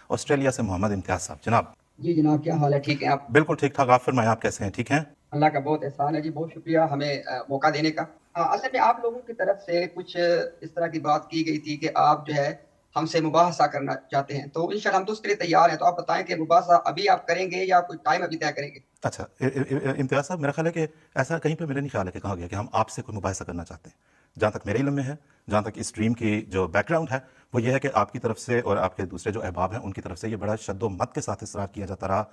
Australia سے محمد امتیاز صاحب. جناب جی جناب، کیا حال ہے؟ ٹھیک ہیں آپ؟ بالکل ٹھیک ٹھاک. آپ فرمائیں, آپ کیسے ہیں؟ ٹھیک ہیں؟ اللہ کا بہت احسان ہے جی، بہت شکریہ ہمیں موقع دینے کا. اصل میں آپ لوگوں کی طرف سے کچھ اس طرح کی بات کی گئی تھی کہ آپ جو ہے ہم سے مباحثہ کرنا چاہتے ہیں، تو انشاءاللہ ہم تو اس کے لیے تیار ہیں. تو آپ بتائیں کہ مباحثہ ابھی آپ کریں گے یا کوئی ٹائم ابھی طے کریں گے؟ اچھا امتیاز صاحب, میرا خیال ہے کہ ایسا کہیں پہ میرا نہیں خیال ہے کہ کہا گیا کہ ہم آپ سے کوئی مباحثہ کرنا چاہتے ہیں. جہاں تک میرے علم میں ہے, جہاں تک اس ڈریم کی جو بیک گراؤنڈ ہے, وہ یہ ہے کہ آپ کی طرف سے اور آپ کے دوسرے جو احباب ہیں ان کی طرف سے یہ بڑا شد و مت کے ساتھ اصرار کیا جاتا رہا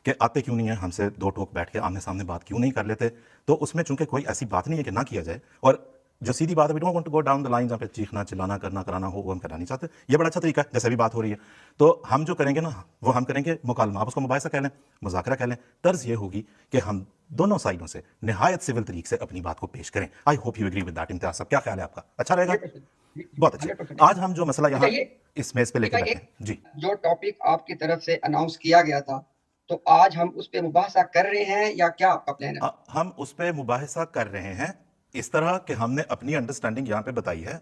کہ آتے کیوں نہیں ہیں, ہم سے دو ٹوک بیٹھ کے آمنے سامنے بات کیوں نہیں کر لیتے. تو اس میں چونکہ کوئی ایسی بات نہیں ہے کہ نہ کیا جائے, اور جو سیدھی بات ہے, we don't want to go down the line جہاں پہ چیخنا چلانا کرنا کرانا ہو, وہ ہم کرنا نہیں چاہتے. یہ بڑا اچھا طریقہ ہے جیسے بھی بات ہو رہی ہے. تو ہم جو کریں گے نا, وہ ہم کریں گے مکالمہ. آپ اس کو مباحثہ کہہ لیں, مذاکرہ کہہ لیں. طرز یہ ہوگی کہ ہم دونوں سائڈوں سے نہایت سول طریقے سے اپنی بات کو پیش کریں. I hope you agree with that. امتیاز صاحب, کیا خیال ہے آپ کا؟ اچھا رہے گا؟ 100%. بہت اچھے. 100%. آج ہم جو مسئلہ یہاں اس میز پہ لے کے بیٹھے ہیں, جی جو ٹاپک آپ کی طرف سے اناؤنس کیا گیا تھا, تو آج ہم اس پہ مباحثہ کر رہے ہیں یا کیا آپ کا پلان ہے؟ ہم اس پہ مباحثہ کر رہے ہیں اس طرح کہ ہم نے اپنی انڈرسٹینڈنگ یہاں پہ بتائی ہے,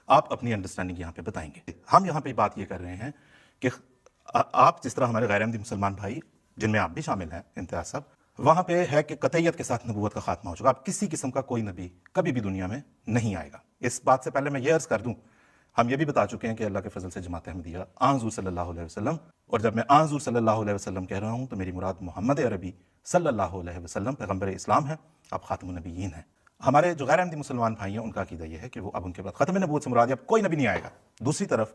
آپ اپنی انڈرسٹینڈنگ یہاں پہ بتائیں گے. ہم یہاں پہ بات یہ کر رہے ہیں کہ آپ جس طرح ہمارے غیر احمدی مسلمان بھائی, جن میں آپ بھی شامل ہیں امتیاز صاحب, وہاں پہ ہے کہ قطعیت کے ساتھ نبوت کا خاتمہ ہو چکا. اب کسی قسم کا کوئی نبی کبھی بھی دنیا میں نہیں آئے گا. اس بات سے پہلے میں یہ عرض کر دوں, ہم یہ بھی بتا چکے ہیں کہ اللہ کے فضل سے جماعت احمدیہ حضور صلی اللہ علیہ وسلم, اور جب میں حضور صلی اللہ علیہ وسلم کہہ رہا ہوں تو میری مراد محمد عربی صلی اللہ علیہ وسلم پیغمبر اسلام ہے, آپ خاتم النبیین ہیں. ہمارے جو غیر احمدی مسلمان بھائی ہیں, ان کا عقیدہ یہ ہے کہ وہ اب ان کے بعد ختم نبوت سے مراد اب کوئی نبی نہیں آئے گا. دوسری طرف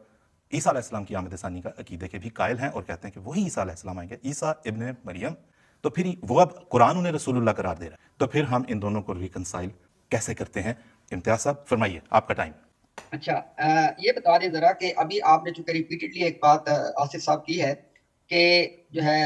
عیسیٰ علیہ السلام کی آمد ثانی کا عقیدے کے بھی قائل ہیں, اور کہتے ہیں کہ وہی عیسیٰ علیہ السلام آئیں گے, عیسیٰ ابن مریم. تو پھر وہ اب قرآن انہیں رسول اللہ قرار دے رہا ہے, تو پھر ہم ان دونوں کو ریکنسائل کیسے کرتے ہیں؟ امتیاز صاحب فرمائیے, آپ کا ٹائم. اچھا, یہ بتا دیں ذرا کہ ابھی آپ نے چونکہ ریپیٹڈلی ایک بات آصف صاحب کی ہے کہ جو ہے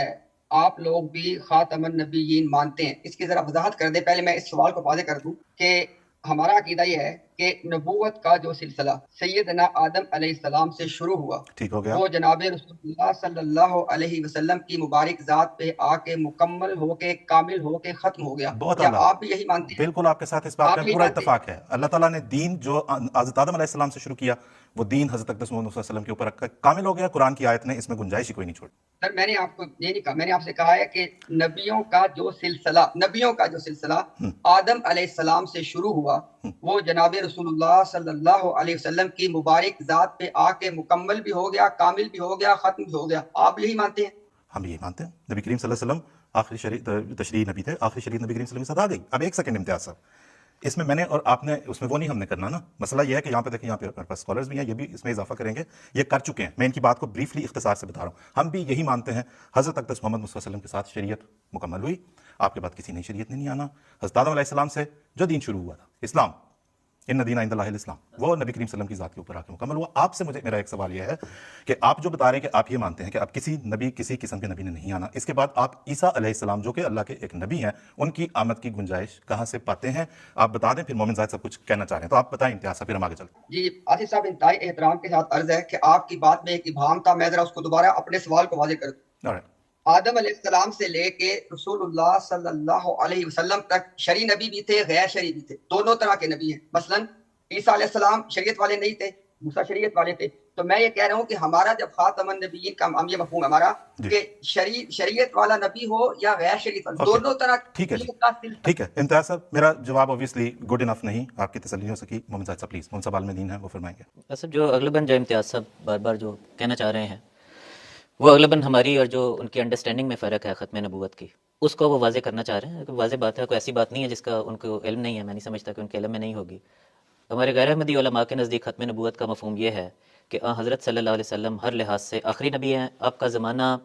آپ لوگ بھی خاتم النبیین مانتے ہیں. اس کی ذرا وضاحت کر دیں. پہلے میں اس سوال کو واضح کر دوں کہ ہمارا عقیدہ یہ ہے کہ نبوت کا جو سلسلہ سیدنا آدم علیہ السلام سے شروع ہوا, ٹھیک ہو گیا, وہ جناب رسول اللہ صلی اللہ علیہ وسلم کی مبارک ذات پہ آ کے مکمل ہو کے کامل ہو کے ختم ہو گیا. بہت کیا اعلیٰ, آپ بھی یہی مانتے ہیں؟ بالکل آپ کے ساتھ اس بات آپ میں یہی پورا مانتے ہیں؟ اتفاق ہے. اللہ تعالیٰ نے دین جو حضرت آدم علیہ السلام سے شروع کیا, وہ دین حضرت اقدس محمد صلی اللہ علیہ وسلم کے اوپر رکھ کر کامل ہو گیا. قرآن کی آیت نے اس میں گنجائش ہی کوئی نہیں چھوڑی. سر میں نے آپ کو یہ نہیں کہا, میں نے آپ سے کہا ہے کہ نبیوں کا جو سلسلہ آدم علیہ السلام سے شروع ہوا, وہ جناب رسول اللہ صلی اللہ علیہ وسلم کی مبارک ذات پہ آ کے مکمل بھی ہو گیا, کامل بھی ہو گیا, ختم بھی ہو گیا. آپ یہی مانتے ہیں؟ ہم یہی مانتے ہیں. نبی کریم صلی اللہ علیہ وسلم آخری تشریح نبی تھے, آخری شریعت نبی کریم صلی اللہ علیہ وسلم کے ساتھ آ گئی. اب ایک سیکنڈ امتیاز صاحب, اس میں میں نے اور آپ نے اس میں وہ نہیں ہم نے کرنا نا. مسئلہ یہ ہے کہ یہاں پہ دیکھیں, یہاں پہ ہمارے پاس اسکالرز بھی ہیں, یہ بھی اس میں اضافہ کریں گے, یہ کر چکے ہیں. میں ان کی بات کو بریفلی اختصار سے بتا رہا ہوں. ہم بھی یہی مانتے ہیں, حضرت اقدس محمد صلی اللہ علیہ وسلم کے ساتھ شریعت مکمل ہوئی, آپ کے بعد کسی نئی شریعت نے نہیں آنا. حضرت آدم علیہ السلام سے جو دین شروع ہوا تھا اسلام, ان دین عند اللہ الاسلام, وہ نبی کریم صلی اللہ علیہ وسلم کی ذات کے اوپر آ کے مکمل ہوا. آپ سے مجھے میرا ایک سوال یہ ہے کہ آپ جو بتا رہے ہیں کہ آپ یہ مانتے ہیں کہ اب کسی نبی کسی قسم کے نبی نے نہیں آنا, اس کے بعد آپ عیسیٰ علیہ السلام جو کہ اللہ کے ایک نبی ہیں, ان کی آمد کی گنجائش کہاں سے پاتے ہیں؟ آپ بتا دیں. پھر مومن زاہد صاحب کچھ کہنا چاہ رہے ہیں تو آپ بتائیں امتیاز صاحب, پھر ہم آگے چلتے ہیں. جی آصف صاحب, انتہائی احترام کے ساتھ عرض ہے کہ آپ کی بات میں ایک ابہام تھا, میں ذرا اس کو دوبارہ اپنے سوال کو واضح کر دوں. Alright. آدم علیہ السلام سے لے کے رسول اللہ صلی اللہ علیہ وسلم تک شرعی نبی بھی تھے, غیر شرعی بھی تھے, دونوں طرح کے نبی ہیں. مثلا عیسیٰ علیہ السلام شریعت والے نہیں تھے, موسیٰ شریعت والے تھے. تو میں یہ کہہ رہا ہوں کہ ہمارا جب خاتم النبیین کا ہم یہ مفہوم ہمارا کہ شریعت والا نبی ہو یا غیر شریعت والا, دونوں طرح. ٹھیک ہے جی, ٹھیک ہے امتیاز صاحب, میرا جواب اوبیسلی گڈ انف نہیں, آپ کی تسلی ہو سکی. محمد زاہد صاحب پلیز, منصب عالم دین ہے وہ فرمائیں گے. اصل جو اغلباً جو امتیاز صاحب بار بار جو کہنا چاہ رہے ہیں, وہ اغلباً ہماری اور جو ان کی انڈرسٹینڈنگ میں فرق ہے ختم نبوت کی, اس کو وہ واضح کرنا چاہ رہے ہیں. واضح بات ہے, کوئی ایسی بات نہیں ہے جس کا ان کو علم نہیں ہے. میں نہیں سمجھتا کہ ان کے علم میں نہیں ہوگی. ہمارے غیر احمدی علماء کے نزدیک ختم نبوت کا مفہوم یہ ہے کہ حضرت صلی اللہ علیہ وسلم ہر لحاظ سے آخری نبی ہیں. آپ کا زمانہ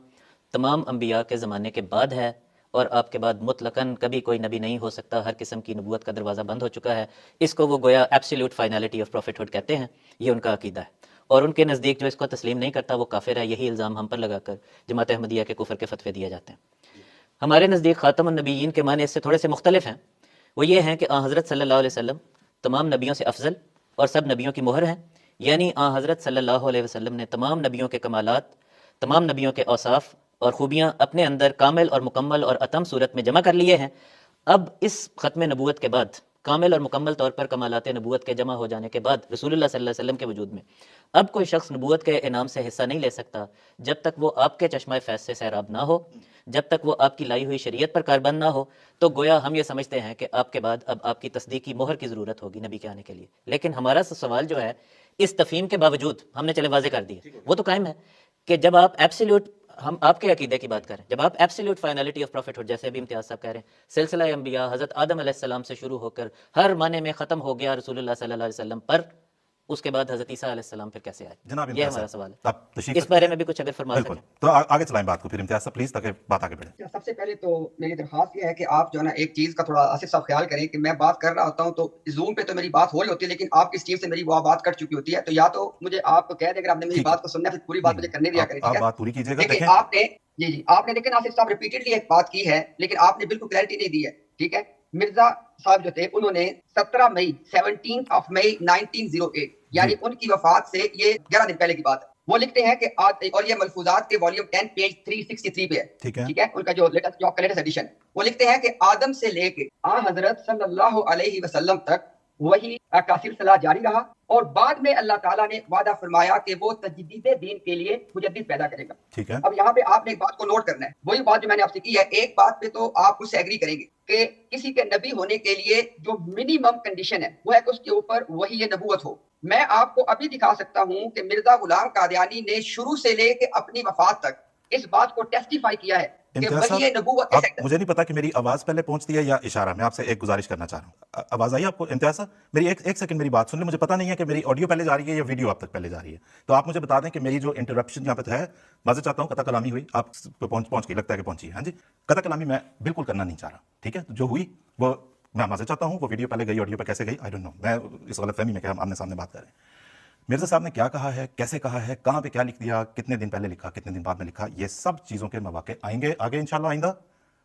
تمام انبیاء کے زمانے کے بعد ہے, اور آپ کے بعد مطلقاً کبھی کوئی نبی نہیں ہو سکتا. ہر قسم کی نبوت کا دروازہ بند ہو چکا ہے. اس کو وہ گویا absolute finality of prophethood کہتے ہیں. یہ ان کا عقیدہ ہے, اور ان کے نزدیک جو اس کو تسلیم نہیں کرتا وہ کافر ہے. یہی الزام ہم پر لگا کر جماعت احمدیہ کے کفر کے فتوے دیے جاتے ہیں. ہمارے نزدیک خاتم النبیین کے معنی اس سے تھوڑے سے مختلف ہیں. وہ یہ ہیں کہ حضرت صلی اللہ علیہ وسلم تمام نبیوں سے افضل اور سب نبیوں کی مہر ہیں. یعنی حضرت صلی اللہ علیہ وسلم نے تمام نبیوں کے کمالات, تمام نبیوں کے اوصاف اور خوبیاں اپنے اندر کامل اور مکمل اور اتم صورت میں جمع کر لیے ہیں. اب اس ختم نبوت کے بعد کامل اور مکمل طور پر کمالات نبوت کے جمع ہو جانے کے بعد رسول اللہ صلی اللہ علیہ وسلم کے وجود میں اب کوئی شخص نبوت کے انعام سے حصہ نہیں لے سکتا جب تک وہ آپ کے چشمہ فیض سے سیراب نہ ہو، جب تک وہ آپ کی لائی ہوئی شریعت پر کاربند نہ ہو. تو گویا ہم یہ سمجھتے ہیں کہ آپ کے بعد اب آپ کی تصدیقی مہر کی ضرورت ہوگی نبی کے آنے کے لیے. لیکن ہمارا سوال جو ہے اس تفہیم کے باوجود ہم نے چلے واضح کر دیا، وہ تو قائم ہے کہ جب آپ ایبسلیوٹ، ہم آپ کے عقیدے کی بات کریں، جب آپ absolute finality of prophethood, جیسے ابھی امتیاز صاحب کہہ رہے ہیں، سلسلہ انبیاء حضرت آدم علیہ السلام سے شروع ہو کر ہر معنی میں ختم ہو گیا رسول اللہ صلی اللہ علیہ وسلم پر، اس کے بعد حضرت عیسیٰ علیہ السلام پھر کیسے آئے؟ جناب یہ امتیاز ہمارا صاحب، سوال ہے. آپ تشریف اس بارے میں بھی کچھ اگر فرما بالکل، سکیں. تو آگے چلائیں بات کو پھر امتیاز صاحب پلیز، تاکہ بات آگے بڑھے. سب سے پہلے تو میری درخواست یہ ہے کہ آپ جو ہے نا ایک چیز کا تھوڑا آصف صاحب خیال کریں کہ میں بات کر رہا ہوتا ہوں تو زوم پہ تو میری بات ہو رہی ہوتی ہے، لیکن آپ اس چیز سے میری وہ بات کٹ چکی ہوتی ہے. تو یا تو مجھے آپ کہہ دیں اگر آپ نے میری ٹھیک ہے. بات کو سننا ہے پھر پوری بات مجھے کرنے دیا کریں، آپ ٹھیک ہے؟ بات پوری کیجیے گا. دیکھیں دیکھیں آپ نے جی آپ نے لیکن آصف صاحب ریپیٹڈلی ایک بات کی ہے، لیکن آپ نے بالکل کلیئرٹی نہیں دی ہے، ٹھیک ہے؟ مرزا صاحب جو تھے انہوں نے 17 مئی 17 مئی 1908 یعنی ان کی وفات سے یہ 11 دن پہلے کی بات ہے، وہ لکھتے ہیں کہ اور یہ ملفوظات کے والیوم 10 پیج 363 پہ ہے، ٹھیک ہے. ٹھیک ہے، ان کا جو لیٹسٹ ایڈیشن، وہ لکھتے ہیں کہ آدم سے لے کے حضرت صلی اللہ علیہ وسلم تک وہی کا سلسلہ جاری رہا، اور بعد میں اللہ تعالیٰ نے وعدہ فرمایا کہ وہ تجدید دین کے لیے مجدد پیدا کرے گا. ٹھیک ہے. اب یہاں پہ آپ نے ایک بات کو نوٹ کرنا ہے، وہی بات جو میں نے آپ سے کی ہے. ایک بات پہ تو آپ مجھ سے ایگری کریں گے کہ کسی کے نبی ہونے کے لیے جو منیمم کنڈیشن ہے وہ ہے کہ اس کے اوپر وحی نبوت ہو. میں آپ کو ابھی دکھا سکتا ہوں کہ مرزا غلام قادیانی نے شروع سے لے کے اپنی وفات تک اس بات کو ٹیسٹیفائی کیا ہے کہ امتیاز وحی صاحب، نبوت آپ مجھے نہیں پتا کہ میری آواز پہلے پہنچتی ہے یا اشارہ. میں آپ سے ایک گزارش کرنا چاہ رہا ہوں. آواز آئی آپ کو امتیاز صاحب؟ میری ایک سیکنڈ میری بات سن لیں. مجھے پتا نہیں ہے کہ میری آڈیو پہلے جا رہی ہے یا ویڈیو آپ تک پہلے جا رہی ہے. تو آپ مجھے بتا دیں کہ میری جو انٹرپشن یہاں پہ ہے، معذرت چاہتا ہوں، قطع کلامی ہوئی آپ پہنچ گئی، لگتا ہے کہ پہنچی ہے. ہاں جی، قطع کلامی میں بالکل کرنا نہیں چاہ رہا، ٹھیک ہے؟ جو ہوئی وہ میں معذرت چاہتا ہوں. وہ ویڈیو پہلے گئی، آڈیو پہ کیسے گئی آئی ڈونٹ نو. میں اس غلط فہمی میں کہ ہم آمنے سامنے بات کر رہے ہیں. مرزا صاحب نے کیا کہا ہے، کیسے کہا ہے، کہاں پہ کیا لکھ دیا، کتنے دن پہلے لکھا، کتنے دن بعد میں لکھا، یہ سب چیزوں کے مواقع آئیں گے آگے انشاءاللہ آئندہ،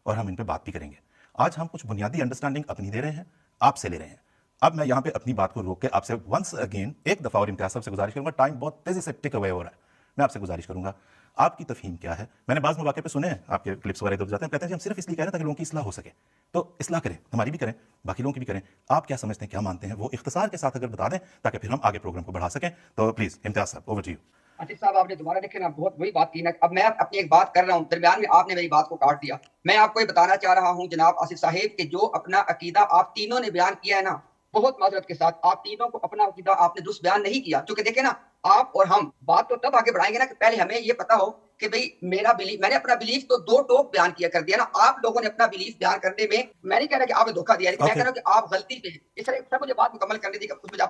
اور ہم ان پہ بات بھی کریں گے. آج ہم کچھ بنیادی انڈرسٹینڈنگ اپنی دے رہے ہیں، آپ سے لے رہے ہیں. اب میں یہاں پہ اپنی بات کو روک کے آپ سے ونس اگین ایک دفعہ اور امتیاز صاحب سے گزارش کروں گا. ٹائم بہت تیزی سے ٹک اوے ہو رہا ہے. میں آپ سے گزارش کروں گا، آپ کی تفہیم کیا ہے؟ میں نے بعض مواقع پہ سنے ہیں آپ کے کلپس وغیرہ ادھر جاتے ہیں، کہتے ہیں کہ ہم صرف اس لیے کہہ رہے ہیں تاکہ لوگوں کی اصلاح ہو سکے. تو اصلاح کریں، ہماری بھی کریں، باقی لوگوں کی بھی کریں. آپ کیا سمجھتے ہیں، کیا مانتے ہیں، وہ اختصار کے ساتھ اگر بتا دیں تاکہ پھر ہم آگے پروگرام کو بڑھا سکیں. تو پلیز امتیاز صاحب اوور ٹو یو. آصف صاحب آپ نے دوبارہ دیکھیں نا، بہت وہی بات کی نا. اب میں اپنی ایک بات کر رہا ہوں، درمیان میں آپ نے میری بات کو کاٹ دیا. میں آپ کو یہ بتانا چاہ رہا ہوں جناب آصف صاحب کہ جو اپنا عقیدہ آپ تینوں نے بیان کیا ہے نا، بہت معذرت کے ساتھ آپ تینوں کو اپنا عقیدہ آپ نے درست بیان نہیں کیا. کیونکہ دیکھیں نا، آپ اور ہم بات تو تب آگے بڑھائیں گے نا کہ پہلے ہمیں یہ پتا ہو کہ بھئی میرا بلیف، میں نے اپنا بلیف تو دو ٹوک بیان کیا کر دیا نا. آپ لوگوں نے اپنا بلیف بیان کرنے میں، میں نہیں کہہ رہا کہ آپ نے دھوکہ دیا، لیکن میں کہہ رہا ہوں کہ آپ غلطی پہ ہیں. اس طرح سب مجھے بات مکمل کرنے دی، کچھ مجھے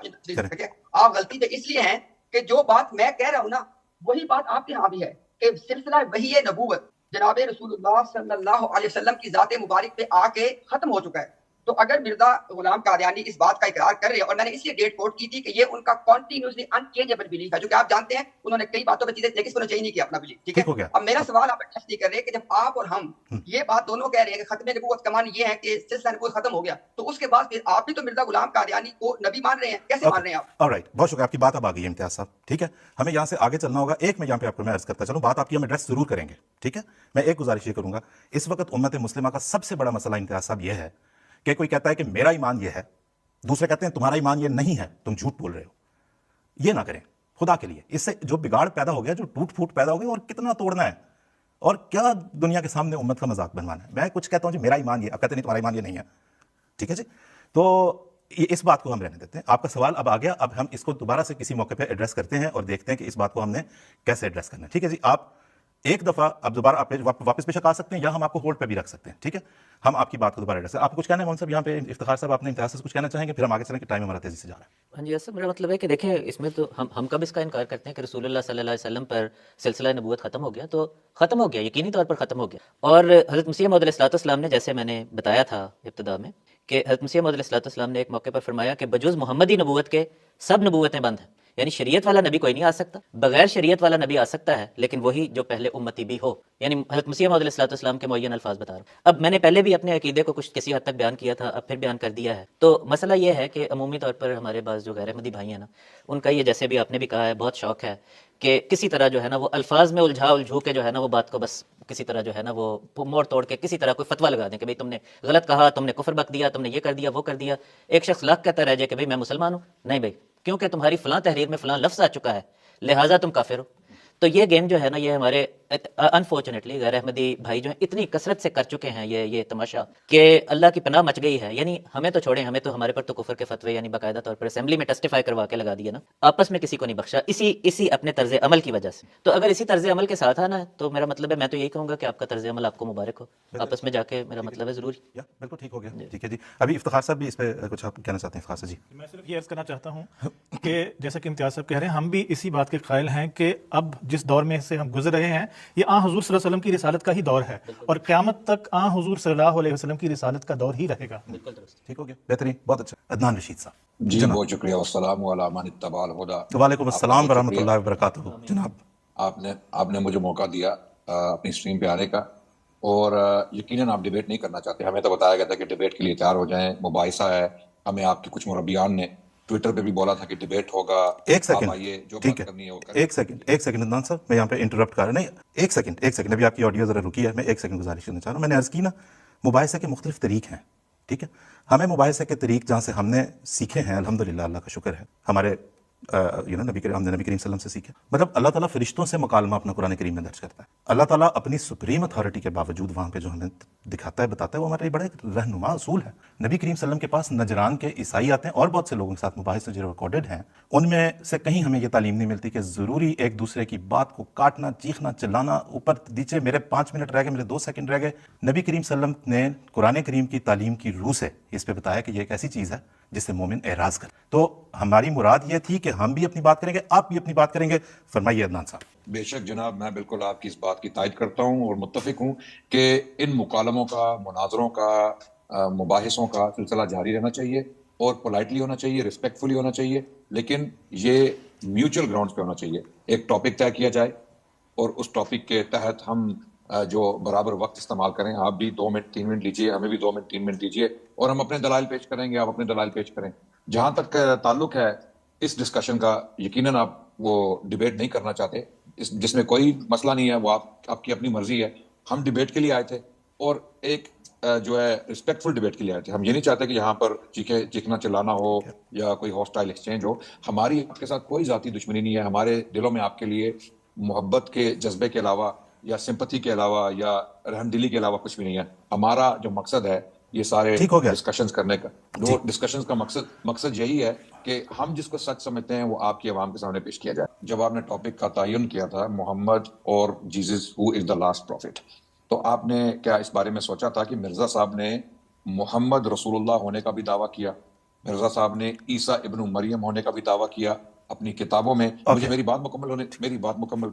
آپ غلطی پہ اس لیے ہیں کہ جو بات میں کہہ رہا ہوں نا وہی بات آپ کے ہاں بھی ہے کہ سلسلہ وحی نبوت جناب رسول اللہ صلی اللہ علیہ وسلم کی ذات مبارک پہ آ کے ختم ہو چکا ہے. تو اگر مرزا غلام قادیانی اس بات کا اقرار کر رہے ہیں، اور میں نے اس لیے ڈیٹ کوٹ کی تھی کہ یہ ان کا کنٹینیوسلی انچینجبل بلیف ہے، جو کہ آپ جانتے ہیں انہوں نے کئی باتوں پہ چیزیں لیکن انہوں نے چینج نہیں کیا اپنا بلیف، ٹھیک ہے؟ اب میرا سوال آپ ایڈجسٹ نہیں کر رہے کہ جب آپ اور ہم یہ بات دونوں کہہ رہے ہیں کہ ختم نبوت کا معنی یہ ہے کہ سلسلہ نبوت ختم ہو گیا، تو اس کے بعد پھر آپ بھی تو مرزا غلام قادیانی کو نبی مان رہے ہیں، کیسے مان رہے ہیں آپ؟ آلرائٹ، بہت شکریہ. آپ کی بات اب آ گئی ہے امتیاز صاحب، ٹھیک ہے؟ ہمیں یہاں سے آگے چلنا ہوگا. ایک میں یہاں پہ آپ کو میں عرض کرتا چلوں، بات آپ کی ہم ایڈریس ضرور کریں گے، ٹھیک ہے؟ میں ایک گزارش یہ کروں گا. اس وقت امت مسلمہ کا سب سے بڑا مسئلہ امتیاز صاحب یہ ہے کہ کوئی کہتا ہے کہ میرا ایمان یہ ہے، دوسرے کہتے ہیں تمہارا ایمان یہ نہیں ہے، تم جھوٹ بول رہے ہو. یہ نہ کریں خدا کے لیے. اس سے جو بگاڑ پیدا ہو گیا، جو ٹوٹ پھوٹ پیدا ہو گئی، اور کتنا توڑنا ہے اور کیا دنیا کے سامنے امت کا مذاق بنوانا ہے. میں کچھ کہتا ہوں جی میرا ایمان یہ، اب کہتے نہیں تمہارا ایمان یہ نہیں ہے، ٹھیک ہے جی؟ تو اس بات کو ہم رہنے دیتے ہیں. آپ کا سوال اب آ گیا، اب ہم اس کو دوبارہ سے کسی موقع پہ ایڈریس کرتے ہیں اور دیکھتے ہیں کہ اس بات کو ہم نے کیسے ایڈریس کرنا ہے. ٹھیک ہے جی؟ آپ ایک دفعہ اب دوبارہ آپ واپس بے شک آ سکتے ہیں، یا ہم آپ کو ہولڈ پہ بھی رکھ سکتے ہیں، ٹھیک ہے؟ ہم آپ کی بات کو دوبارہ ایڈریس. آپ کچھ کہنا ہے مون صاحب یہاں پہ؟ افتخار صاحب آپ نے امتیاز سے کچھ کہنا چاہیں گے، پھر ہم آگے چلیں کہ ٹائم ہمارا تیزی سے جا رہا ہے. ہاں جی، ایسا میرا مطلب ہے کہ دیکھیں اس میں تو ہم کب اس کا انکار کرتے ہیں کہ رسول اللہ صلی اللہ علیہ وسلم پر سلسلہ نبوت ختم ہو گیا، تو ختم ہو گیا، یقینی طور پر ختم ہو گیا. اور حضرت مسیح موعود علیہ السلام نے، جیسے میں نے بتایا تھا ابتدا میں، کہ حضرت مسیح موعود علیہ السلام نے ایک موقع پر فرمایا کہ بجز محمدی نبوت کے سب نبوتیں بند ہیں. یعنی شریعت والا نبی کوئی نہیں آ سکتا، بغیر شریعت والا نبی آ سکتا ہے، لیکن وہی جو پہلے امتی بھی ہو. یعنی حضرت مسیح موعود علیہ السلام کے معین الفاظ بتا رہا ہوں. اب میں نے پہلے بھی اپنے عقیدے کو کچھ کسی حد تک بیان کیا تھا، اب پھر بیان کر دیا ہے. تو مسئلہ یہ ہے کہ عمومی طور پر ہمارے بعض جو غیر احمدی بھائی ہیں نا، ان کا یہ، جیسے بھی آپ نے بھی کہا ہے، بہت شوق ہے کہ کسی طرح جو ہے نا وہ الفاظ میں الجھا کے جو ہے نا وہ بات کو بس کسی طرح جو ہے نا وہ موڑ توڑ کے کسی طرح کوئی فتویٰ لگا دیں کہ بھئی تم نے غلط کہا، تم نے کفر بک دیا، تم نے یہ کر دیا وہ کر دیا. ایک شخص لاکھ کہتا رہ جائے کہ بھئی میں مسلمان ہوں، نہیں بھئی، کیونکہ تمہاری فلاں تحریر میں فلاں لفظ آ چکا ہے لہٰذا تم کافر ہو. تو یہ گیم جو ہے نا یہ ہمارے انفارچونیٹلی غیر احمدی بھائی جو ہیں اتنی کثرت سے کر چکے ہیں یہ تماشا کہ اللہ کی پناہ مچ گئی ہے. یعنی ہمیں تو چھوڑیں، ہمیں تو ہمارے پر تو کفر کے فتوے یعنی باقاعدہ طور پر اسمبلی میں ٹیسٹیفائی کروا کے لگا دیا نا، آپس میں کسی کو نہیں بخشا اسی اپنے طرز عمل کی وجہ سے. تو اگر اسی طرز عمل کے ساتھ آنا ہے تو میرا مطلب ہے میں تو یہی کہوں گا کہ آپ کا طرز عمل آپ کو مبارک ہو، آپس میں جا کے میرا مطلب ہے ضرور. یا بالکل ٹھیک ہو گیا. ٹھیک ہے جی. ابھی افتخار صاحب بھی اس پہ کچھ آپ کہنا چاہتے ہیں؟ افتخار صاحب جی. میں صرف یہ عرض کرنا چاہتا ہوں کہ جیسا کہ امتیاز صاحب کہہ رہے ہیں، ہم بھی اسی بات کے قائل ہیں کہ اب جس دور میں سے ہم گزر رہے ہیں یہ آن حضور صلی اللہ علیہ وسلم کی رسالت کا ہی دور ہے، اور قیامت تک آن حضور صلی اللہ علیہ وسلم کی رسالت کا دور ہی رہے گا. بالکل درست. ٹھیک ہو گیا، بہترین، بہت اچھا. عدنان رشید صاحب. جی بہت شکریہ. والسلام علی من اتبع الہدی. وعلیکم السلام ورحمۃ اللہ وبرکاتہ. جناب آپ نے مجھے موقع دیا اپنی اسٹریم پہ آنے کا، اور یقیناً آپ ڈیبیٹ نہیں کرنا چاہتے. ہمیں تو بتایا گیا تھا کہ ڈیبیٹ کے لیے تیار ہو جائیں، مباحثہ ہے. ہمیں آپ کے کچھ مربیان نے ٹویٹر پہ بھی بولا تھا کہ ڈیبیٹ ہوگا. ایک سیکنڈ، آئیے جو ٹھیک بات ہے، کرنی ہے وہ کریں. ایک سیکنڈ عدنان صاحب، میں یہاں پہ انٹرپٹ کر رہا نہیں، ایک سیکنڈ ابھی آپ کی آڈیو ذرا رکی ہے. میں ایک سیکنڈ گزارش کرنا چاہ رہا ہوں. میں نے عرض کی نا مباحثے کے مختلف طریق ہیں، ٹھیک ہے. ہمیں مباحثے کے طریق جہاں سے ہم نے سیکھے ہیں الحمدللہ، اللہ کا شکر ہے، ہمارے ہم نے نبی کریم صلی اللہ علیہ وسلم سے سیکھے. مطلب اللہ تعالیٰ فرشتوں سے مکالمہ اپنا قرآن کریم میں درج کرتا ہے. اللہ تعالیٰ اپنی سپریم اتھارٹی کے باوجود وہاں پہ جو ہمیں دکھاتا ہے، بتاتا ہے، وہ ہمارے لیے بڑا ایک رہنما اصول ہے. نبی کریم صلی اللہ علیہ وسلم کے پاس نجران کے عیسائی آتے ہیں اور بہت سے لوگوں کے ساتھ مباحثے جو ریکارڈڈ ہیں، ان میں سے کہیں ہمیں یہ تعلیم نہیں ملتی کہ ضروری ایک دوسرے کی بات کو کاٹنا، چیخنا، چلانا، اوپر نیچے. میرے 5 منٹ رہ گئے، میرے 2 سیکنڈ رہ گئے. نبی کریم صلی اللہ علیہ وسلم نے قرآن کریم کی تعلیم کی روح سے اس پہ بتایا کہ یہ ایک ایسی چیز ہے جس سے مومن اعراض کرے. تو ہماری مراد یہ تھی کہ ہم بھی اپنی بات کریں گے، آپ بھی اپنی بات کریں گے. فرمائیے عدنان صاحب. بے شک جناب، میں بالکل آپ کی اس بات کی تائید کرتا ہوں اور متفق ہوں کہ ان مکالموں کا، مناظروں کا، مباحثوں کا سلسلہ جاری رہنا چاہیے، اور پولائٹلی ہونا چاہیے، ریسپیکٹفلی ہونا چاہیے، لیکن یہ میوچل گراؤنڈز پہ ہونا چاہیے. ایک ٹاپک طے کیا جائے اور اس ٹاپک کے تحت ہم جو برابر وقت استعمال کریں. آپ بھی 2 منٹ 3 منٹ لیجیے، ہمیں بھی 2 منٹ 3 منٹ دیجیے، اور ہم اپنے دلائل پیش کریں گے، آپ اپنے دلائل پیش کریں. جہاں تک تعلق ہے اس ڈسکشن کا، یقیناً آپ وہ ڈیبیٹ نہیں کرنا چاہتے، جس میں کوئی مسئلہ نہیں ہے، وہ آپ کی اپنی مرضی ہے. ہم ڈیبیٹ کے لیے آئے تھے، اور ایک جو ہے رسپیکٹفل ڈیبیٹ کے لیے آئے تھے. ہم یہ نہیں چاہتے کہ یہاں پر چیخنا چلانا ہو یا کوئی ہاسٹائل ایکسچینج ہو. ہماری آپ کے ساتھ کوئی ذاتی دشمنی نہیں ہے. ہمارے دلوں میں آپ کے لیے محبت کے جذبے کے علاوہ یا سمپتھی کے علاوہ یا رحم دلی کے علاوہ کچھ بھی نہیں ہے. ہمارا جو مقصد ہے یہ سارے ڈسکشنز کرنے کا، جو ڈسکشنز کا مقصد یہی ہے کہ ہم جس کو سچ سمجھتے ہیں وہ آپ کی عوام کے سامنے پیش کیا جائے. جب آپ نے ٹاپک کا تعین کیا تھا محمد اور Jesus who is the last profit, تو آپ نے کیا اس بارے میں سوچا تھا کہ مرزا صاحب نے محمد رسول اللہ ہونے کا بھی دعویٰ کیا، مرزا صاحب نے عیسیٰ ابن مریم ہونے کا بھی دعویٰ کیا اپنی کتابوں میں؟ مجھے میری بات مکمل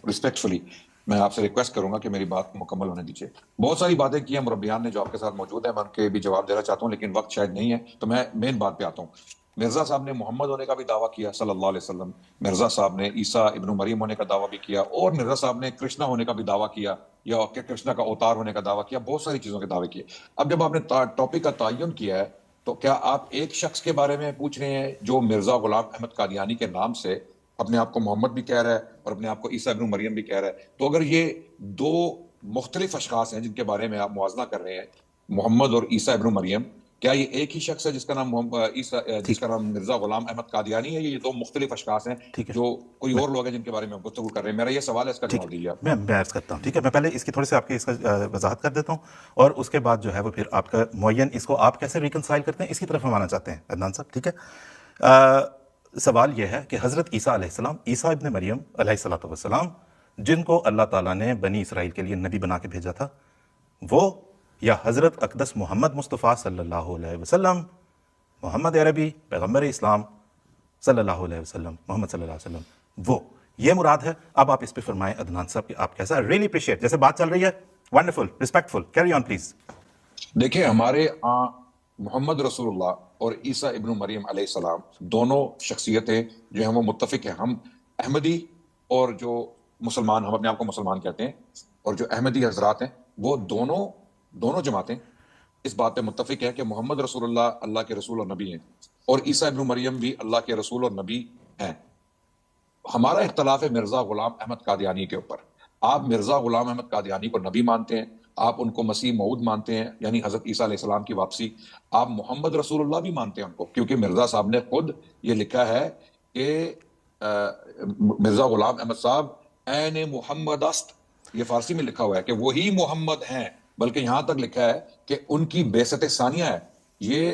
ریسپیکٹفلی میں آپ سے ریکویسٹ کروں گا کہ میری بات مکمل ہونے دیجیے. بہت ساری باتیں کی ہیں مربیان نے جو آپ کے ساتھ موجود ہیں، میں ان کے بھی جواب دینا چاہتا ہوں، لیکن وقت شاید نہیں ہے، تو میں مین بات پہ آتا ہوں. مرزا صاحب نے محمد ہونے کا بھی دعویٰ کیا صلی اللہ علیہ وسلم، مرزا صاحب نے عیسیٰ ابن مریم ہونے کا دعویٰ بھی کیا، اور مرزا صاحب نے کرشنا ہونے کا بھی دعویٰ کیا، یا کہ کرشنا کا اوتار ہونے کا دعویٰ کیا. بہت ساری چیزوں کے دعوے کیے. اب جب آپ نے ٹاپک کا تعین کیا ہے، تو کیا آپ ایک شخص کے بارے میں پوچھ رہے ہیں جو مرزا غلام احمد قادیانی کے نام سے اپنے آپ کو محمد بھی کہہ رہا ہے اور اپنے آپ کو عیسیٰ ابن مریم بھی کہہ رہا ہے؟ تو اگر یہ 2 مختلف اشخاص ہیں جن کے بارے میں آپ موازنہ کر رہے ہیں، محمد اور عیسیٰ ابن مریم، کیا یہ ایک ہی شخص ہے جس کا نام جس کا نام مرزا غلام احمد قادیانی ہے، یہ 2 مختلف اشخاص ہیں جو کوئی اور لوگ ہیں جن کے بارے میں گفتگو کر رہے ہیں؟ میرا یہ سوال ہے، اس کا جواب دیجیے آپ. میں عرض کرتا ہوں. ٹھیک ہے، میں پہلے اس کی تھوڑی سی آپ کی اس کا وضاحت کر دیتا ہوں، اور اس کے بعد جو ہے وہ پھر آپ کا معین اس کو آپ کیسے ریکنسائل کرتے ہیں اس کی طرف ہم آنا چاہتے ہیں عدنان صاحب. ٹھیک ہے، سوال یہ ہے کہ حضرت عیسیٰ علیہ السلام، عیسیٰ ابن مریم علیہ الصلوۃ والسلام، جن کو اللہ تعالیٰ نے بنی اسرائیل کے لیے نبی بنا کے بھیجا تھا، وہ یا حضرت اقدس محمد مصطفیٰ صلی اللہ علیہ وسلم، محمد عربی پیغمبر اسلام صلی اللہ علیہ وسلم، محمد صلی اللہ علیہ وسلم، وہ یہ مراد ہے؟ اب آپ اس پہ فرمائیں عدنان صاحب کہ آپ کیسا. ریئلی اپریشیٹ، جیسے بات چل رہی ہے، wonderful, respectful, carry on please. دیکھیں، ہمارے محمد رسول اللہ اور عیسیٰ ابن مریم علیہ السلام دونوں شخصیتیں جو ہیں وہ متفق ہیں. ہم احمدی اور جو مسلمان، ہم اپنے آپ کو مسلمان کہتے ہیں، اور جو احمدی حضرات ہیں، وہ دونوں جماعتیں اس بات پہ متفق ہیں کہ محمد رسول اللہ اللہ کے رسول اور نبی ہیں، اور عیسیٰ ابن مریم بھی اللہ کے رسول اور نبی ہیں. ہمارا اختلاف ہے مرزا غلام احمد قادیانی کے اوپر. آپ مرزا غلام احمد قادیانی کو نبی مانتے ہیں، آپ ان کو مسیح موعود مانتے ہیں یعنی حضرت عیسیٰ علیہ السلام کی واپسی، آپ محمد رسول اللہ بھی مانتے ہیں ان کو، کیونکہ مرزا صاحب نے خود یہ لکھا ہے کہ مرزا غلام احمد صاحب عین محمد است، یہ فارسی میں لکھا ہوا ہے کہ وہی محمد ہیں، بلکہ یہاں تک لکھا ہے کہ ان کی بعثت ثانیہ ہے، یہ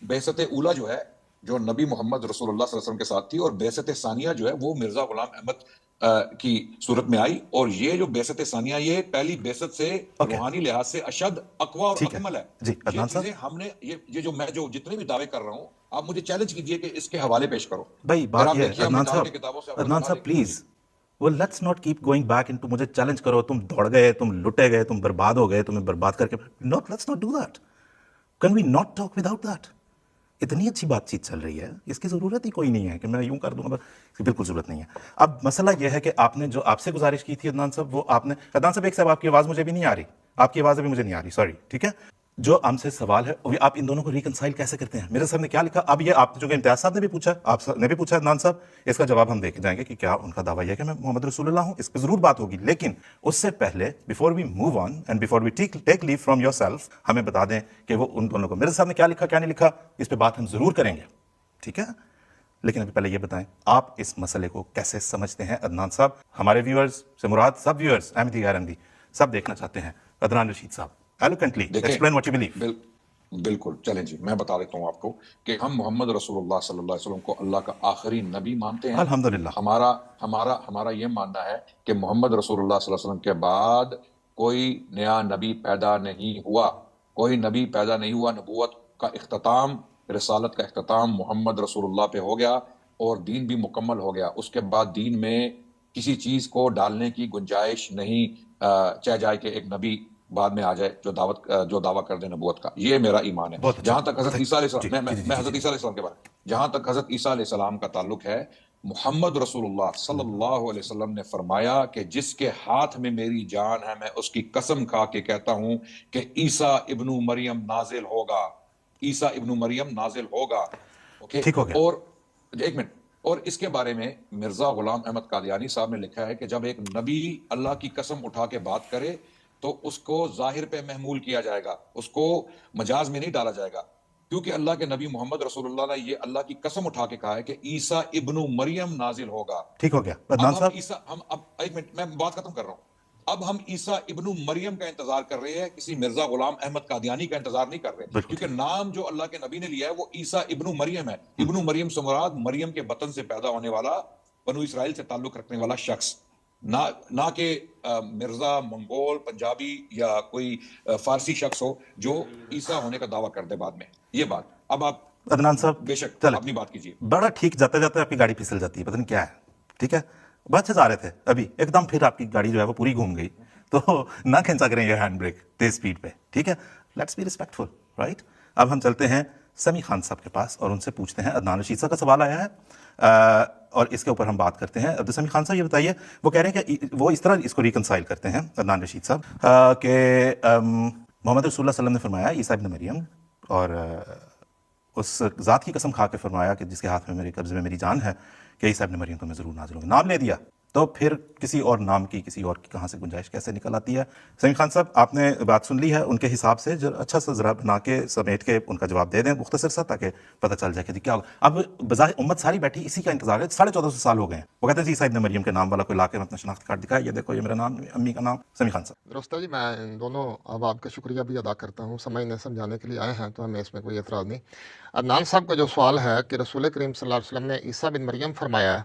بعثت اولا جو ہے جو نبی محمد رسول اللہ صلی اللہ علیہ وسلم کے ساتھ تھی، اور بعثت ثانیہ جو ہے وہ مرزا غلام احمد کی صورت میں آئی، اور یہ جو بعثت ثانیہ یہ پہلی بعثت سے روحانی لحاظ سے اشد اقوی اور اکمل ہے۔ جی یہ عدنان صاحب، چیزیں ہم نے یہ جو میں جو جتنے بھی دعوے کر رہا ہوں آپ مجھے چیلنج کیجئے کہ اس کے حوالے پیش کرو۔ بھائی پھر آپ بات یہ ہے دیکھیے ہم عدنان نکال کے صاحب، کتابوں سے عدنان صاحب پلیز، وہ let's not keep going back into مجھے چیلنج کرو، تم دوڑ گئے، تم لٹے گئے، تم برباد ہو گئے، تمہیں برباد کر کے no, let's not do that, can we not talk without that? اتنی اچھی بات چیت چل رہی ہے، اس کی ضرورت ہی کوئی نہیں ہے کہ میں یوں کر دوں گا، اس کی بالکل ضرورت نہیں ہے۔ اب مسئلہ یہ ہے کہ آپ نے جو آپ سے گزارش کی تھی عدنان صاحب، وہ آپ نے، عدنان صاحب ایک صاحب آپ کی آواز مجھے بھی نہیں آ رہی، آپ کی آواز ابھی مجھے نہیں آ رہی، سوری، ٹھیک ہے، جو ہم سے سوال ہے وہ آپ ان دونوں کو ریکنسائل کیسے کرتے ہیں؟ میرے صاحب نے کیا لکھا، اب یہ آپ جو کہ امتیاز صاحب نے بھی پوچھا، آپ نے بھی پوچھا عدنان صاحب، اس کا جواب ہم دیکھ جائیں گے کہ کیا ان کا دعویٰ یہ ہے کہ میں محمد رسول اللہ ہوں، اس پہ ضرور بات ہوگی، لیکن اس سے پہلے before we move on and before we take leave from yourself, ہمیں بتا دیں کہ وہ ان دونوں کو میرے صاحب نے کیا لکھا کیا نہیں لکھا، اس پہ بات ہم ضرور کریں گے، ٹھیک ہے؟ لیکن ابھی پہلے یہ بتائیں آپ اس مسئلے کو کیسے سمجھتے ہیں عدنان صاحب؟ ہمارے ویورز سے مراد سب ویورز، احمدی غیر احمدی سب دیکھنا چاہتے ہیں، عدنان رشید صاحب ایلوکینٹلی ایکسپلین واٹ یو بلیو۔ بالکل چلیں جی، میں بتا دیتا ہوں آپ کو کہ ہم محمد رسول اللہ صلی اللہ علیہ وسلم کو اللہ کا آخری نبی مانتے ہیں۔ الحمدللہ، ہمارا یہ ماننا ہے کہ محمد رسول اللہ صلی اللہ علیہ وسلم کے بعد کوئی نیا نبی پیدا نہیں ہوا، کوئی نبی پیدا نہیں ہوا، نبوت کا اختتام، رسالت کا اختتام محمد رسول اللہ پہ ہو گیا اور دین بھی مکمل ہو گیا، اس کے بعد دین میں کسی چیز کو ڈالنے کی گنجائش نہیں، چاہے جائے کہ ایک نبی بعد میں آ جائے جو دعویٰ کر دے نبوت کا، یہ میرا ایمان ہے۔ جہاں تک حضرت عیسیٰ علیہ السلام، میں حضرت عیسیٰ علیہ السلام کے بارے میں، جہاں تک حضرت عیسیٰ علیہ السلام کا تعلق ہے، محمد رسول اللہ صلی اللہ علیہ وسلم نے فرمایا کہ جس کے ہاتھ میں میری جان ہے میں اس کی قسم کھا کے کہتا ہوں کہ عیسیٰ ابن مریم نازل ہوگا، عیسیٰ ابن مریم نازل ہوگا، ٹھیک ہو گیا۔ اور ایک منٹ، اور اس کے بارے میں مرزا غلام احمد قادیانی صاحب نے لکھا ہے کہ جب ایک نبی اللہ کی قسم اٹھا کے بات کرے تو اس کو ظاہر پہ محمول کیا جائے گا، اس کو مجاز میں نہیں ڈالا جائے گا، کیونکہ اللہ کے نبی محمد رسول اللہ نے یہ اللہ کی قسم اٹھا کے کہا ہے کہ عیسیٰ ابن مریم نازل ہوگا۔ ٹھیک ہو گیا عدنان صاحب، اب ایک منٹ میں بات ختم کر رہا ہوں۔ اب ہم عیسیٰ ابن مریم کا انتظار کر رہے ہیں، کسی مرزا غلام احمد قادیانی کا انتظار نہیں کر رہے، کیونکہ نام جو اللہ کے نبی نے لیا ہے وہ عیسیٰ ابن مریم ہے۔ ابن مریم سے مراد مریم کے بطن سے پیدا ہونے والا، بنو اسرائیل سے تعلق رکھنے والا شخص، نہ کہ مرزا منگول پنجابی یا کوئی فارسی شخص ہو جو عیسیٰ ہونے کا دعویٰ کر دے بعد میں۔ یہ بات اب آپ عدنان صاحب بے شک چلیں، اپنی بات کیجیے۔ بڑا ٹھیک، جاتے جاتے آپ کی گاڑی پھسل جاتی ہے، پتہ نہیں کیا ہے، ٹھیک ہے، بہت سے جا رہے تھے ابھی ایک دم پھر آپ کی گاڑی جو ہے وہ پوری گھوم گئی، تو نہ کھینچا کریں یہ ہینڈ بریک تیز سپیڈ پہ، ٹھیک ہے، لیٹس بی ریسپیکٹفل، رائٹ؟ اب ہم چلتے ہیں سمی خان صاحب کے پاس اور ان سے پوچھتے ہیں، عدنان رشید صاحب کا سوال آیا ہے اور اس کے اوپر ہم بات کرتے ہیں۔ عبدالسمی خان صاحب یہ بتائیے، وہ کہہ رہے ہیں کہ وہ اس طرح اس کو ریکنسائل کرتے ہیں عدنان رشید صاحب کہ محمد رسول اللہ صلی اللہ علیہ وسلم نے فرمایا عیسیٰ ابن مریم، اور اس ذات کی قسم کھا کے فرمایا کہ جس کے ہاتھ میں میرے قبضے میں میری جان ہے کہ عیسیٰ ابن مریم تو میں ضرور نازل ہوں گا، نام لے دیا، تو پھر کسی اور نام کی کسی اور کی کہاں سے گنجائش کیسے نکل آتی ہے؟ سمی خان صاحب آپ نے بات سن لی ہے، ان کے حساب سے اچھا سا ذرا بنا کے سمیٹ کے ان کا جواب دے دیں مختصر سا، تاکہ پتہ چل جائے کہ کیا ہوگا۔ اب بظاہر امت ساری بیٹھی اسی کا انتظار ہے، 1450 سال ہو گئے ہیں، وہ کہتے ہیں جی عیسیٰ ابن مریم کے نام والا کوئی لا کے اپنا شناخت کارڈ دکھائے، یہ دیکھو یہ میرا نام، امی کا نام۔ سمی خان صاحب درست ہے جی، میں ان دونوں احباب کا شکریہ بھی ادا کرتا ہوں، سمجھنے سمجھانے کے لیے آئے ہیں تو ہمیں اس میں کوئی اعتراض نہیں۔ عدنان صاحب کا جو سوال ہے کہ رسول کریم صلی اللہ علیہ وسلم نے عیسیٰ بن مریم فرمایا،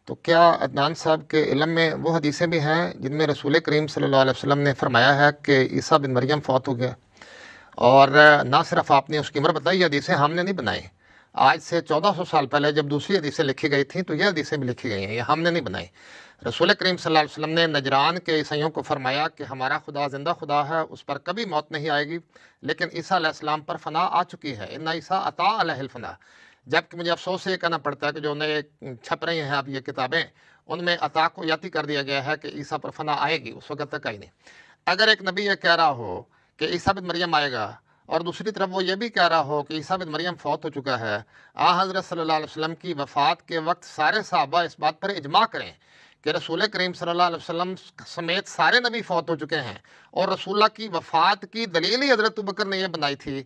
تو کیا عدنان صاحب کے علم میں وہ حدیثیں بھی ہیں جن میں رسول کریم صلی اللہ علیہ وسلم نے فرمایا ہے کہ عیسیٰ بن مریم فوت ہو گیا؟ اور نہ صرف آپ نے اس کی عمر بتائی، یہ حدیثیں ہم نے نہیں بنائی، آج سے 1400 سال پہلے جب دوسری حدیثیں لکھی گئی تھیں تو یہ حدیثیں بھی لکھی گئی ہیں، یہ ہم نے نہیں بنائی۔ رسول کریم صلی اللہ علیہ وسلم نے نجران کے عیسائیوں کو فرمایا کہ ہمارا خدا زندہ خدا ہے، اس پر کبھی موت نہیں آئے گی، لیکن عیسیٰ علیہ السلام پر فنا آ چکی ہے، ان عیسیٰ عطا علیہ الفنا۔ جبکہ مجھے افسوس یہ کہنا پڑتا ہے کہ جو نئے چھپ رہی ہیں اب یہ کتابیں، ان میں عطا کو یاتی کر دیا گیا ہے کہ عیسیٰ پر فنا آئے گی، اس وقت تک آئی نہیں۔ اگر ایک نبی یہ کہہ رہا ہو کہ عیسیٰ بن مریم آئے گا، اور دوسری طرف وہ یہ بھی کہہ رہا ہو کہ عیسیٰ بن مریم فوت ہو چکا ہے، حضرت صلی اللہ علیہ وسلم کی وفات کے وقت سارے صحابہ اس بات پر اجماع کریں کہ رسول کریم صلی اللہ علیہ وسلم سمیت سارے نبی فوت ہو چکے ہیں، اور رسول اللہ کی وفات کی دلیل ہی حضرت ابوبکر نے یہ بنائی تھی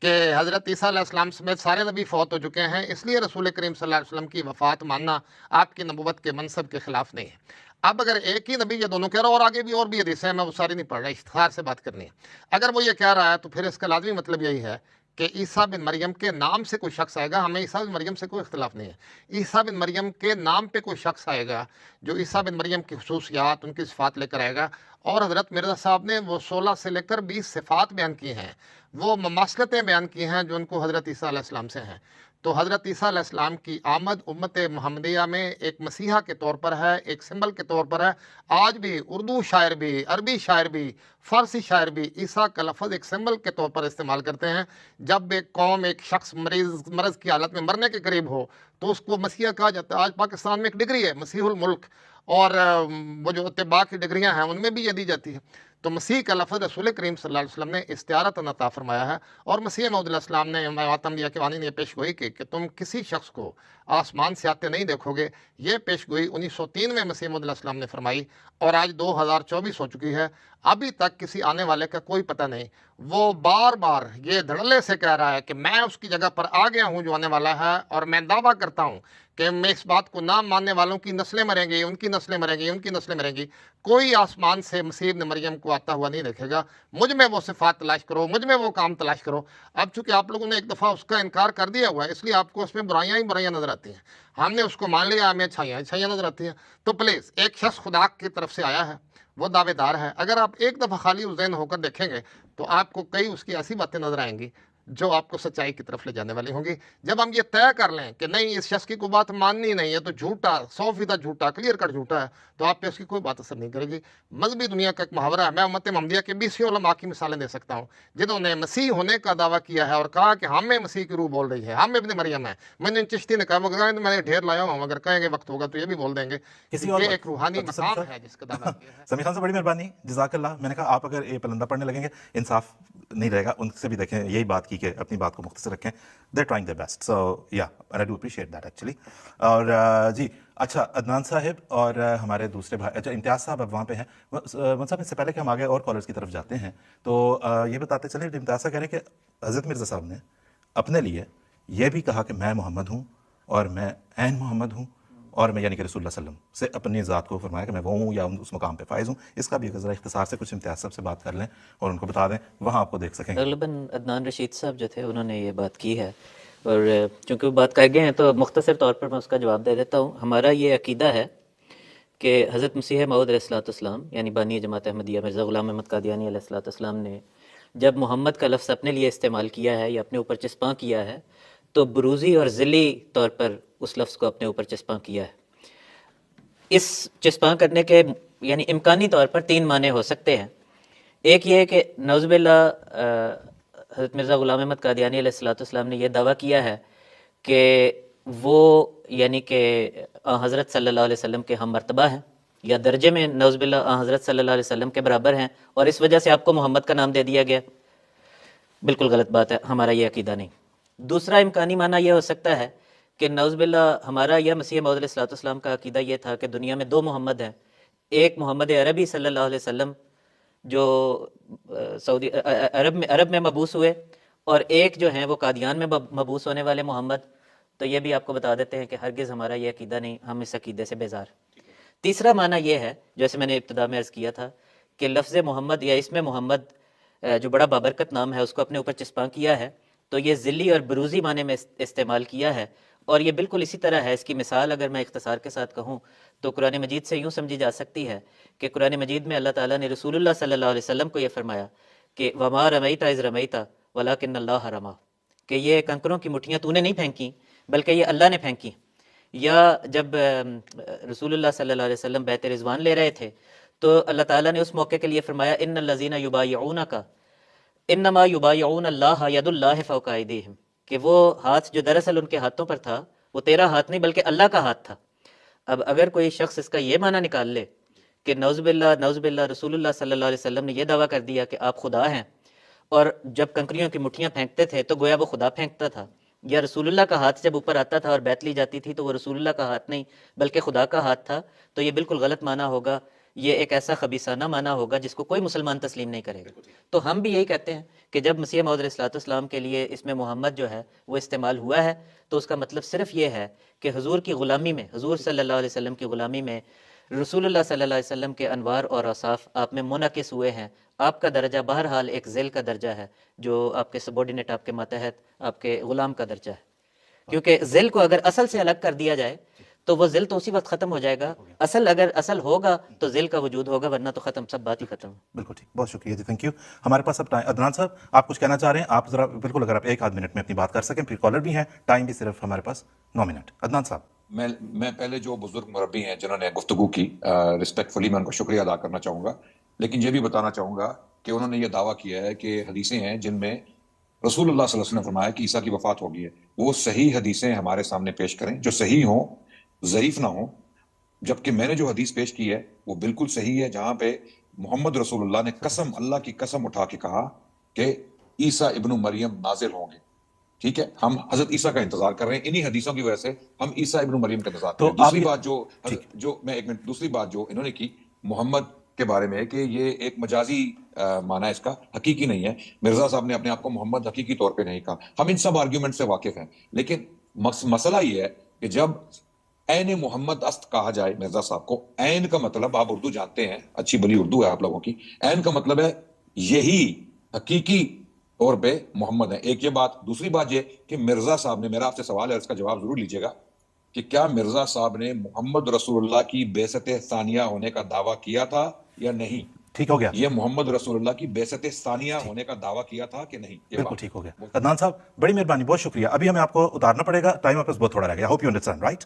کہ حضرت عیسیٰ علیہ السلام سمیت سارے نبی فوت ہو چکے ہیں، اس لیے رسول کریم صلی اللہ علیہ وسلم کی وفات ماننا آپ کی نبوت کے منصب کے خلاف نہیں ہے۔ اب اگر ایک ہی نبی یہ دونوں کہہ رہا ہے، اور آگے بھی اور بھی حدیثیں ہیں، میں وہ ساری نہیں پڑھ رہا، اختصار سے بات کرنی ہے، اگر وہ یہ کہہ رہا ہے تو پھر اس کا لازمی مطلب یہی ہے کہ عیسیٰ بن مریم کے نام سے کوئی شخص آئے گا، ہمیں عیسیٰ بن مریم سے کوئی اختلاف نہیں ہے، عیسیٰ بن مریم کے نام پہ کوئی شخص آئے گا جو عیسیٰ بن مریم کی خصوصیات، ان کی صفات لے کر آئے گا، اور حضرت مرزا صاحب نے وہ 16 سے لے کر 20 صفات بیان کی ہیں، وہ مماثلتیں بیان کی ہیں جو ان کو حضرت عیسیٰ علیہ السلام سے ہیں۔ تو حضرت عیسیٰ علیہ السلام کی آمد امت محمدیہ میں ایک مسیحا کے طور پر ہے، ایک سمبل کے طور پر ہے۔ آج بھی اردو شاعر بھی، عربی شاعر بھی، فارسی شاعر بھی عیسیٰ کا لفظ ایک سمبل کے طور پر استعمال کرتے ہیں۔ جب ایک قوم، ایک شخص مرض کی حالت میں مرنے کے قریب ہو تو اس کو مسیحا کہا جاتا ہے۔ آج پاکستان میں ایک ڈگری ہے مسیح الملک، اور وہ جو طباء کی ڈگریاں ہیں ان میں بھی یہ دی جاتی ہے۔ تو مسیح کا لفظ رسول کریم صلی اللہ علیہ وسلم نے استعارتاً عطا فرمایا ہے، اور مسیح موعود علیہ السلام نے ماتم لیا کے نے یہ پیش گوئی کی کہ تم کسی شخص کو آسمان سے آتے نہیں دیکھو گے۔ یہ پیش گوئی 1903 میں مسیح موعود علیہ السلام نے فرمائی، اور آج 2024 ہو چکی ہے، ابھی تک کسی آنے والے کا کوئی پتہ نہیں۔ وہ بار بار یہ دھڑلے سے کہہ رہا ہے کہ میں اس کی جگہ پر آ گیا ہوں جو آنے والا ہے، اور میں دعویٰ کرتا ہوں کہ میں اس بات کو نہ ماننے والوں کی نسلیں مریں گی، ان کی نسلیں مریں گی، ان کی نسلیں مریں گی۔ کوئی آسمان سے مسیح ابن مریم کو آتا ہوا نہیں دیکھے گا۔ مجھ میں وہ صفات تلاش کرو، مجھ میں وہ کام تلاش کرو۔ اب چونکہ آپ لوگوں نے ایک دفعہ اس کا انکار کر دیا ہوا ہے، اس لیے آپ کو اس میں برائیاں ہی برائیاں نظر آتی ہیں۔ ہم نے اس کو مان لیا، ہمیں اچھائیاں نظر آتی ہیں۔ تو پلیز، ایک شخص خدا کی طرف سے آیا ہے، وہ دعوے دار ہے، اگر آپ ایک دفعہ خالی ذہن ہو کر دیکھیں گے تو آپ کو کئی اس کی ایسی باتیں نظر آئیں گی جو آپ کو سچائی کی طرف لے جانے والی ہوں گی۔ جب ہم یہ طے کر لیں کہ نہیں، اس شخص کی کوئی بات ماننی نہیں ہے، تو جھوٹا، 100% جھوٹا، کلیئر کٹ جھوٹا ہے، تو آپ پہ اس کی کوئی بات اثر نہیں کرے گی۔ مذہبی دنیا کا ایک محاورہ ہے، میں امت محمدیہ کے 20 علماء کی مثالیں دے سکتا ہوں جنہوں نے مسیح ہونے کا دعویٰ کیا ہے اور کہا کہ ہم میں مسیح کی روح بول رہی ہے، ہم ابن مریم ہیں۔ میں چشتی نے کہا وہ میں نے ڈھیر لایا ہوں، اگر کہیں گے وقت ہوگا تو یہ بھی بول دیں گے۔ کسی اور یہ بات؟ ایک روحانی ڈاکٹر مقام سمیع ہے جس کا دعویٰ کیا ہے۔ سمیع خان سے بڑی مہربانی، جزاک اللہ۔ میں نے کہا آپ اگر یہ پلندہ پڑھنے لگیں گے انصاف نہیں رہے گا، ان سے بھی دیکھیں یہی بات کی کہ اپنی بات کو مختصر رکھیں۔ دے ٹرائنگ their بیسٹ، سو یا I do appreciate that actually. اور جی اچھا، عدنان صاحب اور ہمارے دوسرے بھائی، اچھا امتیاز صاحب اب وہاں پہ ہیں۔ من صاحب، اس سے پہلے کہ ہم آگے اور کالرز کی طرف جاتے ہیں تو یہ بتاتے چلیں، امتیاز صاحب کہہ رہے ہیں کہ حضرت مرزا صاحب نے اپنے لیے یہ بھی کہا کہ میں محمد ہوں اور میں عین محمد ہوں، اور میں یعنی کہ رسول اللہ صلی اللہ علیہ وسلم سے اپنی ذات کو فرمایا کہ میں وہ ہوں یا اس مقام پہ فائز ہوں۔ اس کا بھی ذرا اختصار سے کچھ امتیاز صاحب سے بات کر لیں اور ان کو بتا دیں، وہاں آپ کو دیکھ سکیں گے۔ غالباً عدنان رشید صاحب جو تھے انہوں نے یہ بات کی ہے، اور چونکہ وہ بات کر گئے ہیں تو مختصر طور پر میں اس کا جواب دے دیتا ہوں۔ ہمارا یہ عقیدہ ہے کہ حضرت مسیح موعود علیہ السلام یعنی بانی جماعت احمدیہ مرزا غلام احمد قادیانی علیہ السلام نے جب محمد کا لفظ اپنے لیے استعمال کیا ہے یا اپنے اوپر چسپاں کیا ہے تو بروزی اور ذلی طور پر اس لفظ کو اپنے اوپر چسپاں کیا ہے۔ اس چسپاں کرنے کے یعنی امکانی طور پر 3 معنی ہو سکتے ہیں۔ ایک یہ ہے کہ نعوذ باللہ حضرت مرزا غلام احمد قادیانی علیہ السلام نے یہ دعویٰ کیا ہے کہ وہ یعنی کہ حضرت صلی اللہ علیہ وسلم کے ہم مرتبہ ہیں یا درجے میں نعوذ باللہ حضرت صلی اللہ علیہ وسلم کے برابر ہیں، اور اس وجہ سے آپ کو محمد کا نام دے دیا گیا۔ بالکل غلط بات ہے، ہمارا یہ عقیدہ نہیں۔ دوسرا امکانی معنی یہ ہو سکتا ہے کہ نعوذ باللہ ہمارا یا مسیح موعود علیہ السلام کا عقیدہ یہ تھا کہ دنیا میں 2 محمد ہیں، ایک محمد عربی صلی اللہ علیہ وسلم جو سعودی عرب میں مبعوث ہوئے، اور ایک جو ہیں وہ قادیان میں مبعوث ہونے والے محمد۔ تو یہ بھی آپ کو بتا دیتے ہیں کہ ہرگز ہمارا یہ عقیدہ نہیں، ہم اس عقیدے سے بیزار۔ تیسرا معنی یہ ہے، جیسے میں نے ابتدا میں عرض کیا تھا، کہ لفظ محمد یا اسم محمد جو بڑا بابرکت نام ہے اس کو اپنے اوپر چسپاں کیا ہے، تو یہ ذلی اور بروزی معنی میں استعمال کیا ہے، اور یہ بالکل اسی طرح ہے۔ اس کی مثال اگر میں اختصار کے ساتھ کہوں تو قرآن مجید سے یوں سمجھی جا سکتی ہے کہ قرآن مجید میں اللہ تعالیٰ نے رسول اللہ صلی اللہ علیہ وسلم کو یہ فرمایا کہ وما رمیت اذ رمیت ولکن اللہ رما، کہ یہ کنکروں کی مٹھیاں تو نے نہیں پھینکی بلکہ یہ اللہ نے پھینکی۔ یا جب رسول اللہ صلی اللہ علیہ وسلم بیت رضوان لے رہے تھے تو اللہ تعالیٰ نے اس موقع کے لیے فرمایا ان الذین یبایعونک انما یبایعون اللہ ید اللہ فوق ایدیہم، کہ وہ ہاتھ جو دراصل ان کے ہاتھوں پر تھا وہ تیرا ہاتھ نہیں بلکہ اللہ کا ہاتھ تھا۔ اب اگر کوئی شخص اس کا یہ معنی نکال لے کہ نعوذ باللہ رسول اللہ صلی اللہ علیہ وسلم نے یہ دعویٰ کر دیا کہ آپ خدا ہیں، اور جب کنکریوں کی مٹھیاں پھینکتے تھے تو گویا وہ خدا پھینکتا تھا، یا رسول اللہ کا ہاتھ جب اوپر آتا تھا اور بیعت لی جاتی تھی تو وہ رسول اللہ کا ہاتھ نہیں بلکہ خدا کا ہاتھ تھا، تو یہ بالکل غلط معنی ہوگا، یہ ایک ایسا خبیثانہ معنی ہوگا جس کو کوئی مسلمان تسلیم نہیں کرے گا۔ تو ہم بھی یہی کہتے ہیں کہ جب مسیح موعود علیہ الصلوۃ والسلام کے لیے اس میں محمد جو ہے وہ استعمال ہوا ہے تو اس کا مطلب صرف یہ ہے کہ حضور کی غلامی میں، حضور صلی اللہ علیہ وسلم کی غلامی میں رسول اللہ صلی اللہ علیہ وسلم کے انوار اور اوصاف آپ میں منعکس ہوئے ہیں۔ آپ کا درجہ بہرحال ایک ذیل کا درجہ ہے، جو آپ کے سبارڈینیٹ، آپ کے ماتحت، آپ کے غلام کا درجہ ہے، کیونکہ ذیل کو اگر اصل سے الگ کر دیا جائے تو وہ ذیل تو اسی وقت ختم ہو جائے گا، اگر اصل ہوگا تو ذیل کا وجود ہوگا، ورنہ تو ختم، سب بات ہی ختم۔ بالکل ٹھیک، بہت شکریہ جی، تھینک یو۔ ہمارے پاس اب ٹائم، عدنان صاحب آپ کچھ کہنا چاہ رہے ہیں؟ آپ ذرا بالکل اگر آپ ایک آدھ منٹ میں اپنی بات کر سکیں، پھر کالر بھی ہیں، ٹائم بھی صرف ہمارے پاس 9 منٹ۔ عدنان صاحب، میں پہلے جو بزرگ مربی ہیں جنہوں نے گفتگو کی، رسپیکٹفلی میں ان کا شکریہ ادا کرنا چاہوں گا، لیکن یہ بھی بتانا چاہوں گا کہ انہوں نے یہ دعویٰ کیا ہے کہ حدیثیں ہیں جن میں رسول اللہ صلی اللہ علیہ وسلم نے فرمایا کہ عیسیٰ کی وفات ہوگی ہے۔ وہ صحیح حدیثیں ہمارے سامنے پیش کریں جو صحیح ہوں، ضعیف نہ ہوں، جبکہ میں نے جو حدیث پیش کی ہے وہ بالکل صحیح ہے، جہاں پہ محمد رسول اللہ نے قسم، اللہ کی قسم اٹھا کے کہا کہ عیسیٰ ابن مریم نازل ہوں گے۔ ٹھیک ہے، ہم حضرت عیسیٰ کا انتظار کر رہے ہیں، انہی حدیثوں کی وجہ سے ہم عیسیٰ ابن مریم کا انتظار کر رہے ہیں۔ دوسری بات دوسری بات جو انہوں نے کی محمد کے بارے میں کہ یہ ایک مجازی معنی ہے اس کا، حقیقی نہیں ہے۔ مرزا صاحب نے اپنے آپ کو محمد حقیقی طور پہ نہیں کہا، ہم ان سب آرگیومنٹ سے واقف ہیں، لیکن مسئلہ یہ ہے کہ جب عین محمد است کہا جائے مرزا صاحب کو، عین کا مطلب آپ اردو جانتے ہیں، اچھی بلی اردو ہے آپ لوگوں کی، عین کا مطلب ہے یہی حقیقی طور پہ محمد ہے۔ ایک یہ بات، دوسری بات یہ کہ مرزا صاحب نے، میرا آپ سے سوال ہے، اس کا جواب ضرور لیجیے گا، کہ کیا مرزا صاحب نے محمد رسول اللہ کی بعثت ثانیہ ہونے کا دعویٰ کیا تھا یا نہیں؟ ٹھیک ہو گیا، یہ محمد رسول اللہ کی بعثت ثانیہ ہونے کا دعویٰ کیا تھا کہ نہیں؟ یہ بالکل بات ٹھیک ہو گیا۔ عدنان صاحب بڑی مہربانی، بہت شکریہ۔ ابھی ہمیں آپ کو اتارنا پڑے گا، ٹائم آپ کے پاس بہت تھوڑا رہ گیا، ہوپ یو انڈرسٹینڈ رائٹ۔